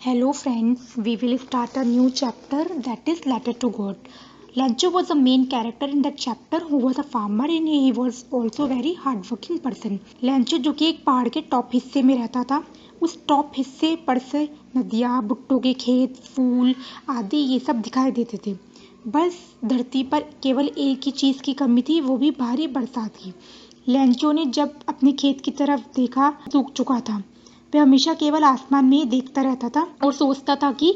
Hello friends, we will start a new chapter that is Letter to God. Lancho was the main character in that chapter who was a farmer and he was also very hardworking person. Lancho जो कि एक पहाड़ के top हिस्से में रहता था, उस टॉप हिस्से पर से नदियाँ, भुट्टो के खेत, फूल आदि ये सब दिखाई देते थे। बस धरती पर केवल एक ही चीज़ की कमी थी, वो भी भारी बरसात की। लैंचो ने जब अपने खेत की तरफ देखा, सूख चुका था। वह हमेशा केवल आसमान में ही देखता रहता था और सोचता था कि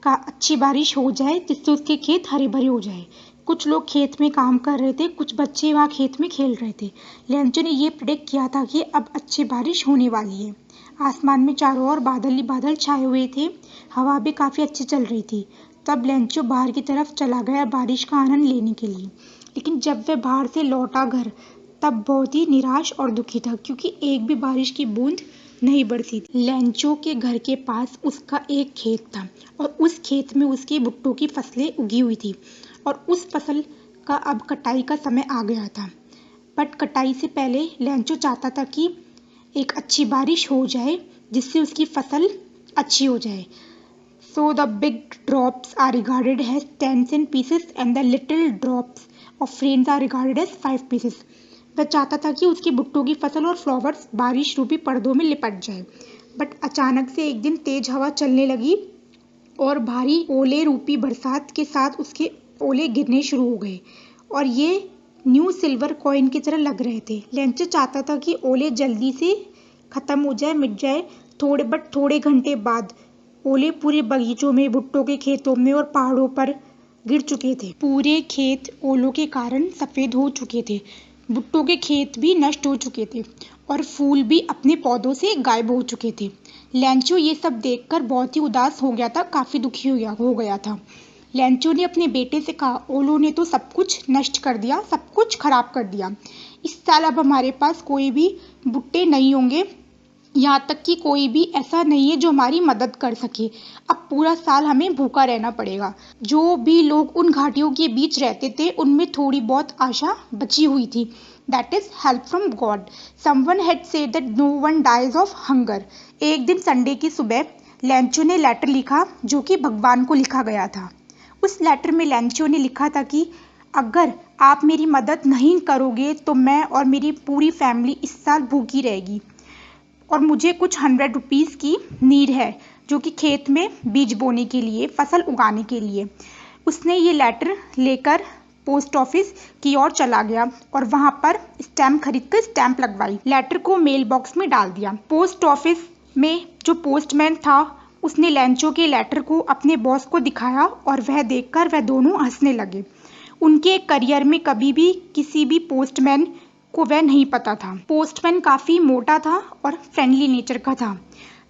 अच्छी बारिश हो जाए जिससे उसके खेत हरे भरे हो जाए। कुछ लोग खेत में काम कर रहे थे, कुछ बच्चे वहाँ खेत में खेल रहे थे। लैंचो ने ये प्रेडिक्ट किया था कि अब अच्छी बारिश होने वाली है। आसमान में चारों ओर बादल ही बादल छाए हुए थे, हवा भी काफ़ी अच्छी चल रही थी। तब लैंचो बाहर की तरफ चला गया बारिश का आनंद लेने के लिए। लेकिन जब वह बाहर से लौटा घर, तब बहुत ही निराश और दुखी था क्योंकि एक भी बारिश की बूंद नहीं बरसी थी। लैंचो के घर के पास उसका एक खेत था और उस खेत में उसकी भुट्टो की फसलें उगी हुई थी और उस फसल का अब कटाई का समय आ गया था। बट कटाई से पहले लैंचो चाहता था कि एक अच्छी बारिश हो जाए जिससे उसकी फसल अच्छी हो जाए। So the big drops are regarded as 10 cent pieces and the little drops of rain are regarded as 5 pieces. वह चाहता था कि उसकी भुट्टो की फसल और फ्लावर्स बारिश रूपी पर्दों में लिपट जाए। बट अचानक से एक दिन तेज हवा चलने लगी और भारी ओले रूपी बरसात के साथ उसके ओले गिरने शुरू हो गए और ये न्यू सिल्वर कॉइन की तरह लग रहे थे। लैंचो चाहता था कि ओले जल्दी से खत्म हो जाए, मिट जाए। थोड़े घंटे बाद ओले पूरे बगीचों में, भुट्टो के खेतों में और पहाड़ों पर गिर चुके थे। पूरे खेत ओलों के कारण सफ़ेद हो चुके थे, भुट्टो के खेत भी नष्ट हो चुके थे और फूल भी अपने पौधों से गायब हो चुके थे। लैंचो ये सब देखकर बहुत ही उदास हो गया था, काफ़ी दुखी हो गया था। लैंचो ने अपने बेटे से कहा, ओलों ने तो सब कुछ नष्ट कर दिया, सब कुछ खराब कर दिया। इस साल अब हमारे पास कोई भी भुट्टे नहीं होंगे, यहाँ तक कि कोई भी ऐसा नहीं है जो हमारी मदद कर सके। अब पूरा साल हमें भूखा रहना पड़ेगा। जो भी लोग उन घाटियों के बीच रहते थे उनमें थोड़ी बहुत आशा बची हुई थी। That is help from God. Someone had said that no one dies of hunger. एक दिन संडे की सुबह लैंचो ने लेटर लिखा जो कि भगवान को लिखा गया था। उस लेटर में लैंचो ने लिखा था कि अगर आप मेरी मदद नहीं करोगे तो मैं और मेरी पूरी फैमिली इस साल भूखी रहेगी और मुझे कुछ 100 रुपीज़ की नीड है जो कि खेत में बीज बोने के लिए, फसल उगाने के लिए। उसने ये लेटर लेकर पोस्ट ऑफिस की ओर चला गया और वहाँ पर स्टैम्प खरीद कर स्टैम्प लगवाई। लेटर को मेल बॉक्स में डाल दिया। पोस्ट ऑफिस में जो पोस्टमैन था उसने लैंचो के लेटर को अपने बॉस को दिखाया और वह देखकर वह दोनों हंसने लगे। उनके करियर में कभी भी किसी भी पोस्टमैन को वह नहीं पता था। पोस्टमैन काफ़ी मोटा था और फ्रेंडली नेचर का था।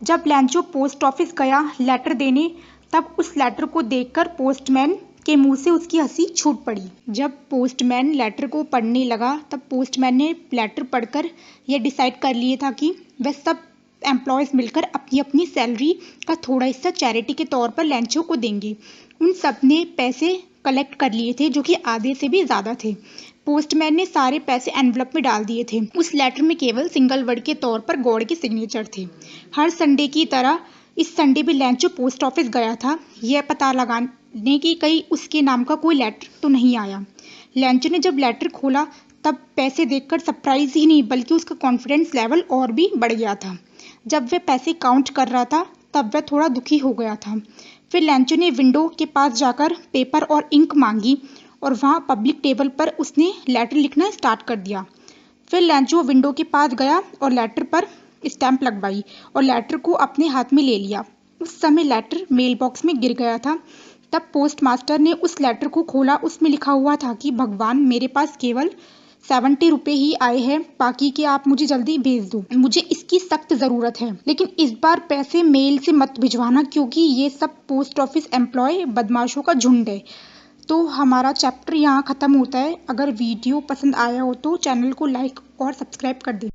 जब लैंचो पोस्ट ऑफिस गया लेटर देने, तब उस लेटर को देखकर पोस्टमैन के मुंह से उसकी हंसी छूट पड़ी। जब पोस्टमैन लेटर को पढ़ने लगा तब पोस्टमैन ने लेटर पढ़कर यह डिसाइड कर लिया था कि वह सब एम्प्लॉयज़ मिलकर अपनी अपनी सैलरी का थोड़ा हिस्सा चैरिटी के तौर पर लैंचो को देंगे। उन सब ने पैसे कलेक्ट कर लिए थे जो कि आधे से भी ज़्यादा थे। पोस्टमैन ने सारे पैसे एनवलप में डाल दिए थे। उस लेटर में केवल सिंगल वर्ड के तौर पर गॉड के सिग्नेचर थे। हर संडे की तरह इस संडे भी लैंचो पोस्ट ऑफिस गया था यह पता लगाने कि कहीं उसके नाम का कोई लेटर तो नहीं आया। लैंचो ने जब लेटर खोला तब पैसे देखकर सरप्राइज ही नहीं बल्कि उसका कॉन्फिडेंस लेवल और भी बढ़ गया था। जब वह पैसे काउंट कर रहा था तब वह थोड़ा दुखी हो गया था। फिर लैंचो ने विंडो के पास जाकर पेपर और इंक मांगी और वहाँ पब्लिक टेबल पर उसने लेटर लिखना स्टार्ट कर दिया। फिर लैंचो विंडो के पास गया और लेटर पर स्टैम्प लगवाई और लेटर को अपने हाथ में ले लिया। उस समय लेटर मेल बॉक्स में गिर गया था। तब पोस्ट मास्टर ने उस लेटर को खोला। उसमें लिखा हुआ था कि भगवान, मेरे पास केवल 70 रुपये ही आए हैं, बाकी के आप मुझे जल्दी भेज दो, मुझे इसकी सख्त ज़रूरत है। लेकिन इस बार पैसे मेल से मत भिजवाना क्योंकि ये सब पोस्ट ऑफिस एम्प्लॉय बदमाशों का झुंड है। तो हमारा चैप्टर यहाँ ख़त्म होता है। अगर वीडियो पसंद आया हो तो चैनल को लाइक और सब्सक्राइब कर दें।